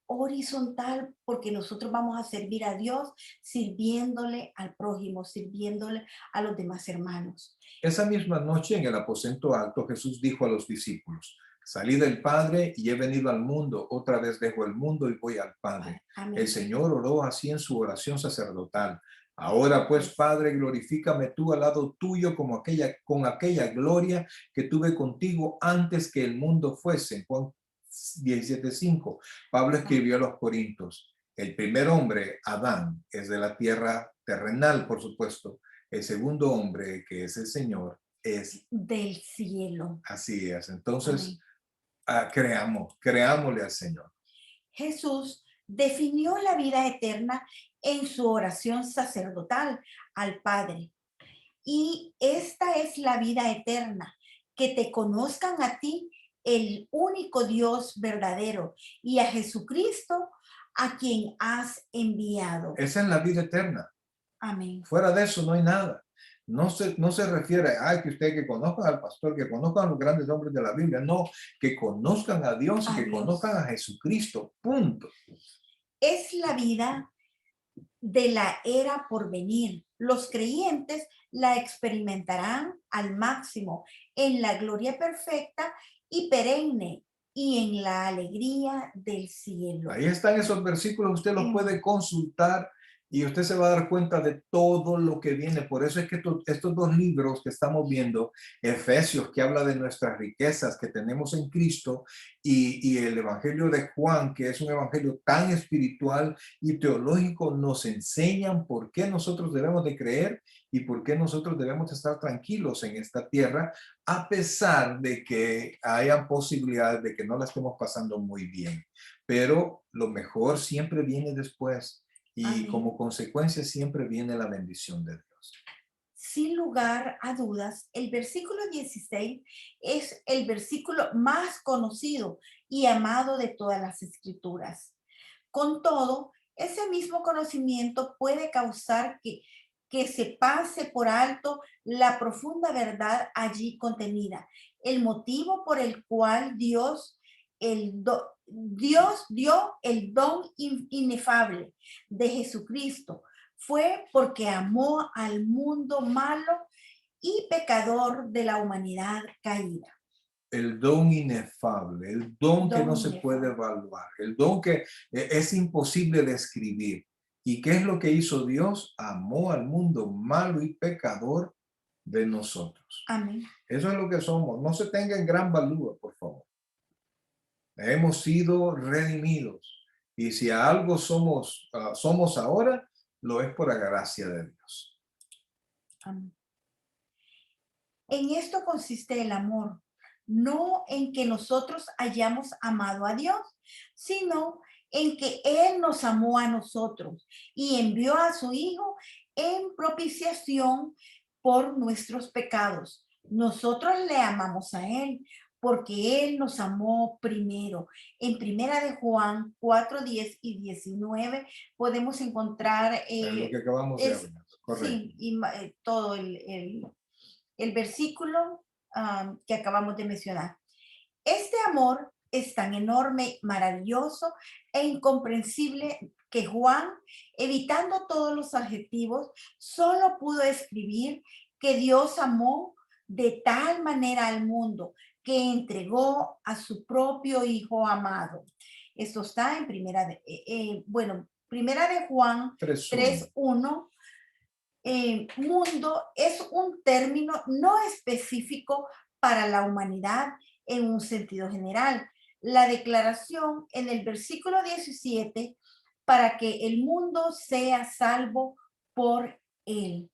horizontal, porque nosotros vamos a servir a Dios sirviéndole al prójimo, sirviéndole a los demás hermanos. Esa misma noche en el aposento alto, Jesús dijo a los discípulos: salí del Padre y he venido al mundo, otra vez dejo el mundo y voy al Padre. Amén. El Señor oró así en su oración sacerdotal. Ahora pues, Padre, glorifícame tú al lado tuyo con aquella gloria que tuve contigo antes que el mundo fuese. Juan 17:5. Pablo escribió a los Corintios: el primer hombre, Adán, es de la tierra terrenal, por supuesto. El segundo hombre, que es el Señor, es del cielo. Así es. Entonces, Amén. creámosle al Señor. Jesús definió la vida eterna en su oración sacerdotal al Padre. Y esta es la vida eterna, que te conozcan a ti, el único Dios verdadero, y a Jesucristo, a quien has enviado. Esa es la vida eterna. Amén. Fuera de eso no hay nada. No se refiere a que usted que conozcan al pastor, que conozcan a los grandes hombres de la Biblia. No, que conozcan a Dios y que conozcan a Jesucristo. Punto. Es la vida de la era por venir. Los creyentes la experimentarán al máximo en la gloria perfecta y perenne y en la alegría del cielo. Ahí están esos versículos, usted los puede consultar y usted se va a dar cuenta de todo lo que viene. Por eso es que estos dos libros que estamos viendo, Efesios, que habla de nuestras riquezas que tenemos en Cristo, y el Evangelio de Juan, que es un evangelio tan espiritual y teológico, nos enseñan por qué nosotros debemos de creer y por qué nosotros debemos de estar tranquilos en esta tierra, a pesar de que hayan posibilidades de que no la estemos pasando muy bien. Pero lo mejor siempre viene después. Y Amén. Como consecuencia siempre viene la bendición de Dios. Sin lugar a dudas, el versículo 16 es el versículo más conocido y amado de todas las escrituras. Con todo, ese mismo conocimiento puede causar que se pase por alto la profunda verdad allí contenida, el motivo por el cual Dios dio el don inefable de Jesucristo. Fue porque amó al mundo malo y pecador de la humanidad caída. El don inefable, el don que no se puede evaluar, el don que es imposible describir. ¿Y qué es lo que hizo Dios? Amó al mundo malo y pecador de nosotros. Amén. Eso es lo que somos. No se tenga en gran valor, por favor. Hemos sido redimidos. Y si a algo somos ahora, lo es por la gracia de Dios. Amén. En esto consiste el amor, no en que nosotros hayamos amado a Dios, sino en que Él nos amó a nosotros y envió a su Hijo en propiciación por nuestros pecados. Nosotros le amamos a Él porque Él nos amó primero. En Primera de Juan 4, 10 y 19 podemos encontrar lo que acabamos de hablar. Correcto. Sí, y todo el versículo que acabamos de mencionar. Este amor es tan enorme, maravilloso e incomprensible que Juan, evitando todos los adjetivos, solo pudo escribir que Dios amó de tal manera al mundo que entregó a su propio Hijo amado. Esto está en Primera de Juan 3:1. Mundo es un término no específico para la humanidad en un sentido general. La declaración en el versículo 17, para que el mundo sea salvo por él.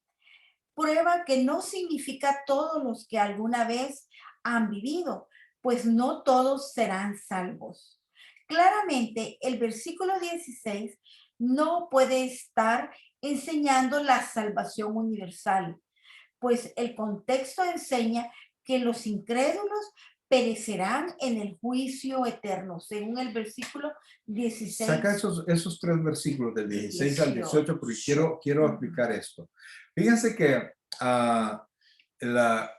Prueba que no significa todos los que alguna vez han vivido, pues no todos serán salvos. Claramente, el versículo 16 no puede estar enseñando la salvación universal, pues el contexto enseña que los incrédulos perecerán en el juicio eterno, según el versículo 16. Saca esos 3 versículos del 16 al 18 porque quiero explicar esto. Fíjense que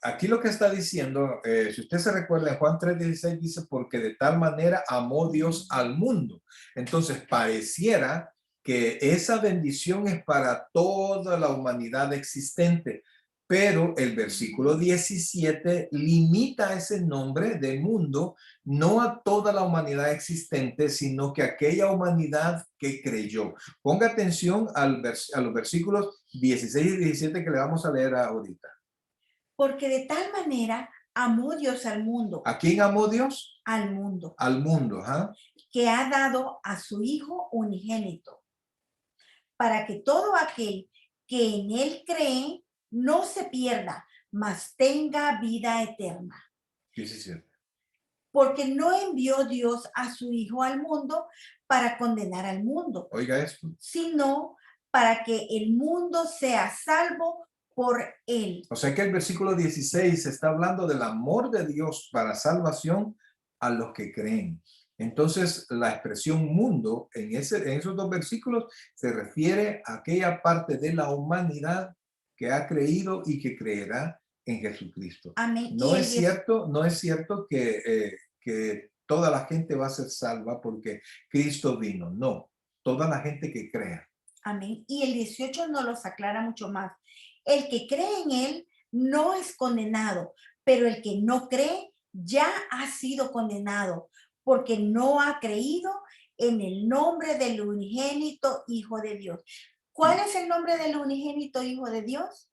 aquí lo que está diciendo, si usted se recuerda, en Juan 3:16 dice, porque de tal manera amó Dios al mundo. Entonces pareciera que esa bendición es para toda la humanidad existente, pero el versículo 17 limita ese nombre de mundo no a toda la humanidad existente, sino que a aquella humanidad que creyó. Ponga atención a los versículos 16 y 17 que le vamos a leer ahorita. Porque de tal manera amó Dios al mundo. ¿A quién amó Dios? Al mundo. Al mundo, ¿ah? Que ha dado a su Hijo unigénito, para que todo aquel que en él cree no se pierda, mas tenga vida eterna. 17. Porque no envió Dios a su Hijo al mundo para condenar al mundo. Oiga esto. Sino para que el mundo sea salvo por él. O sea que el versículo 16 está hablando del amor de Dios para salvación a los que creen. Entonces, la expresión mundo en esos 2 versículos se refiere a aquella parte de la humanidad que ha creído y que creerá en Jesucristo. Amén. No es cierto que toda la gente va a ser salva porque Cristo vino. No, toda la gente que crea. Amén. Y el 18 nos los aclara mucho más. El que cree en él no es condenado, pero el que no cree ya ha sido condenado porque no ha creído en el nombre del unigénito Hijo de Dios. ¿Cuál es el nombre del unigénito Hijo de Dios?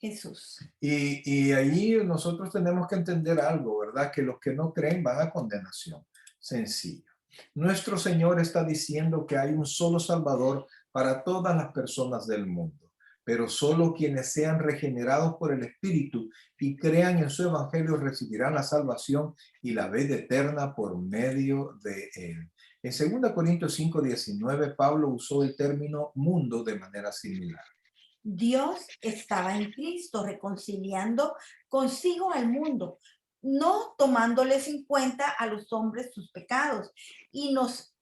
Jesús. Y allí nosotros tenemos que entender algo, ¿verdad? Que los que no creen van a condenación. Sencillo. Nuestro Señor está diciendo que hay un solo Salvador para todas las personas del mundo, pero solo quienes sean regenerados por el Espíritu y crean en su Evangelio recibirán la salvación y la vida eterna por medio de él. En 2 Corintios 5:19, Pablo usó el término mundo de manera similar. Dios estaba en Cristo reconciliando consigo al mundo, no tomándoles en cuenta a los hombres sus pecados, y nos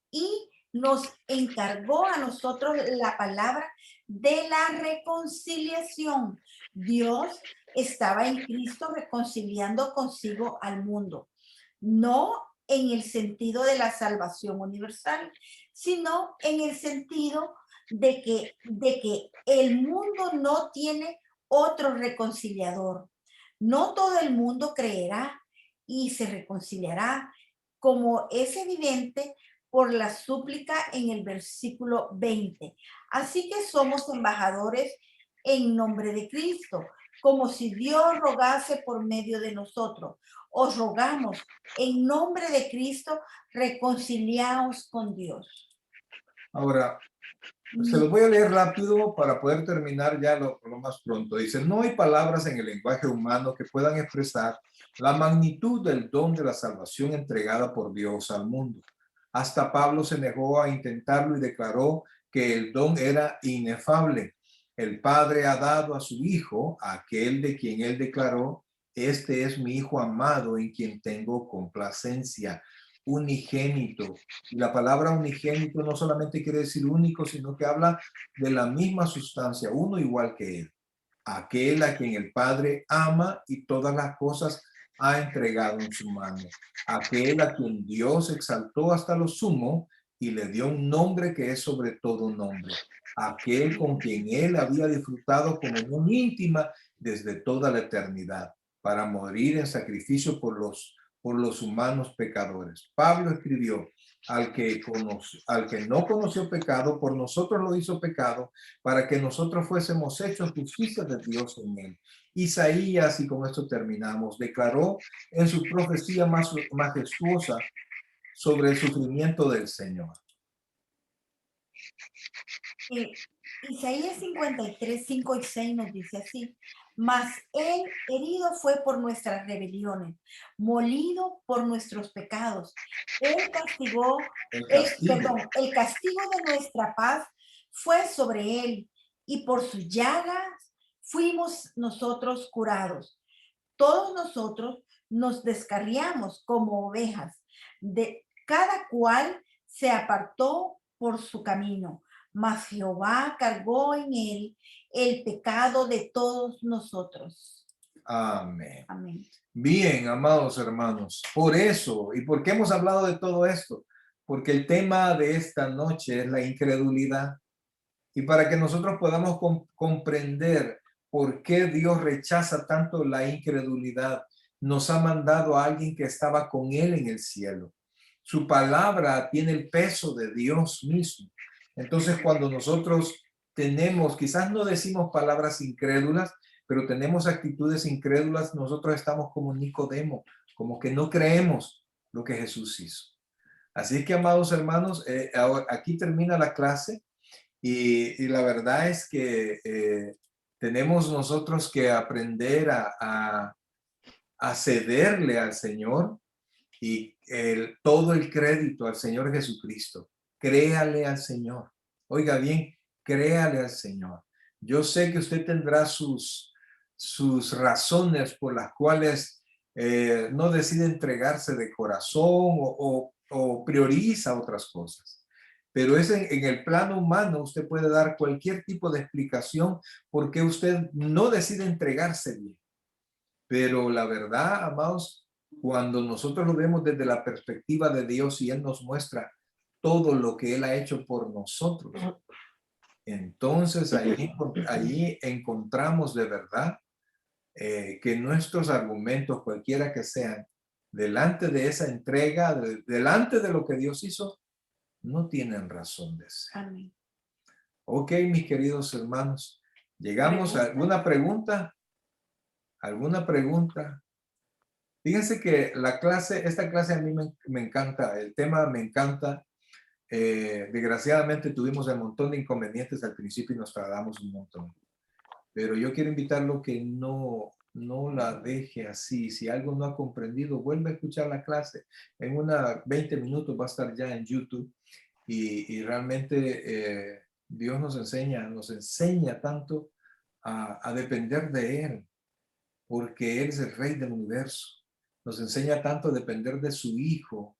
encargó a nosotros la palabra de la reconciliación. Dios estaba en Cristo reconciliando consigo al mundo, no en el sentido de la salvación universal, sino en el sentido de que el mundo no tiene otro reconciliador. No todo el mundo creerá y se reconciliará, como es evidente por la súplica en el versículo 20. Así que somos embajadores en nombre de Cristo, como si Dios rogase por medio de nosotros. Os rogamos en nombre de Cristo, reconciliaos con Dios. Ahora, se los voy a leer rápido para poder terminar ya lo más pronto. Dice, no hay palabras en el lenguaje humano que puedan expresar la magnitud del don de la salvación entregada por Dios al mundo. Hasta Pablo se negó a intentarlo y declaró que el don era inefable. El Padre ha dado a su Hijo, a aquel de quien él declaró, este es mi Hijo amado en quien tengo complacencia. Unigénito. Y la palabra unigénito no solamente quiere decir único, sino que habla de la misma sustancia, uno igual que él. Aquel a quien el Padre ama y todas las cosas ha entregado en su mano. Aquel a quien Dios exaltó hasta lo sumo y le dio un nombre que es sobre todo nombre. Aquel con quien él había disfrutado comunión íntima desde toda la eternidad, para morir en sacrificio por los humanos pecadores. Pablo escribió, al que no conoció pecado, por nosotros lo hizo pecado, para que nosotros fuésemos hechos justicia de Dios en él. Isaías, y con esto terminamos, declaró en su profecía más majestuosa sobre el sufrimiento del Señor. Isaías 53, 5 y 6 nos dice así: mas él herido fue por nuestras rebeliones, molido por nuestros pecados. Él castigó, el castigo de nuestra paz fue sobre él, y por sus llagas fuimos nosotros curados. Todos nosotros nos descarriamos como ovejas, de cada cual se apartó por su camino, mas Jehová cargó en él el pecado de todos nosotros. Amén. Amén. Bien, amados hermanos, por eso, ¿y por qué hemos hablado de todo esto? Porque el tema de esta noche es la incredulidad. Y para que nosotros podamos comprender por qué Dios rechaza tanto la incredulidad, nos ha mandado a alguien que estaba con él en el cielo. Su palabra tiene el peso de Dios mismo. Entonces, cuando nosotros tenemos, quizás no decimos palabras incrédulas, pero tenemos actitudes incrédulas, nosotros estamos como Nicodemo, como que no creemos lo que Jesús hizo. Así que, amados hermanos, ahora, aquí termina la clase y la verdad es que tenemos nosotros que aprender a cederle al Señor y todo el crédito al Señor Jesucristo. Créale al Señor. Oiga bien, créale al Señor. Yo sé que usted tendrá sus razones por las cuales no decide entregarse de corazón o prioriza otras cosas. Pero es en el plano humano, usted puede dar cualquier tipo de explicación por qué usted no decide entregarse bien. Pero la verdad, amados, cuando nosotros lo vemos desde la perspectiva de Dios y Él nos muestra todo lo que Él ha hecho por nosotros, entonces allí encontramos de verdad que nuestros argumentos, cualquiera que sean, delante de esa entrega, delante de lo que Dios hizo, no tienen razón de ser. Amén. Ok, mis queridos hermanos, llegamos a alguna pregunta. ¿Alguna pregunta? Fíjense que esta clase a mí me encanta, el tema me encanta. Desgraciadamente tuvimos un montón de inconvenientes al principio y nos tardamos un montón. Pero yo quiero invitarlo que no la deje así. Si algo no ha comprendido, vuelve a escuchar la clase. En 20 minutos va a estar ya en YouTube. Y realmente Dios nos enseña tanto a depender de Él, porque Él es el Rey del universo. Nos enseña tanto a depender de su Hijo,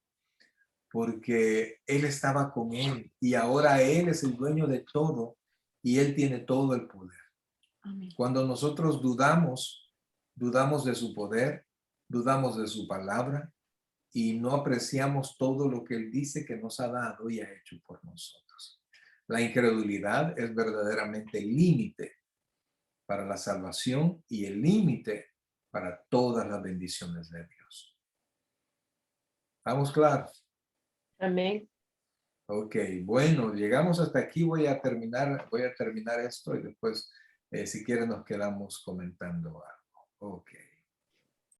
porque Él estaba con Él y ahora Él es el dueño de todo y Él tiene todo el poder. Amén. Cuando nosotros dudamos de su poder, dudamos de su palabra y no apreciamos todo lo que Él dice que nos ha dado y ha hecho por nosotros. La incredulidad es verdaderamente el límite para la salvación y el límite para todas las bendiciones de Dios. ¿Estamos claros? Amén. Ok, bueno, llegamos hasta aquí. Voy a terminar esto y después, si quieren, nos quedamos comentando algo. Ok.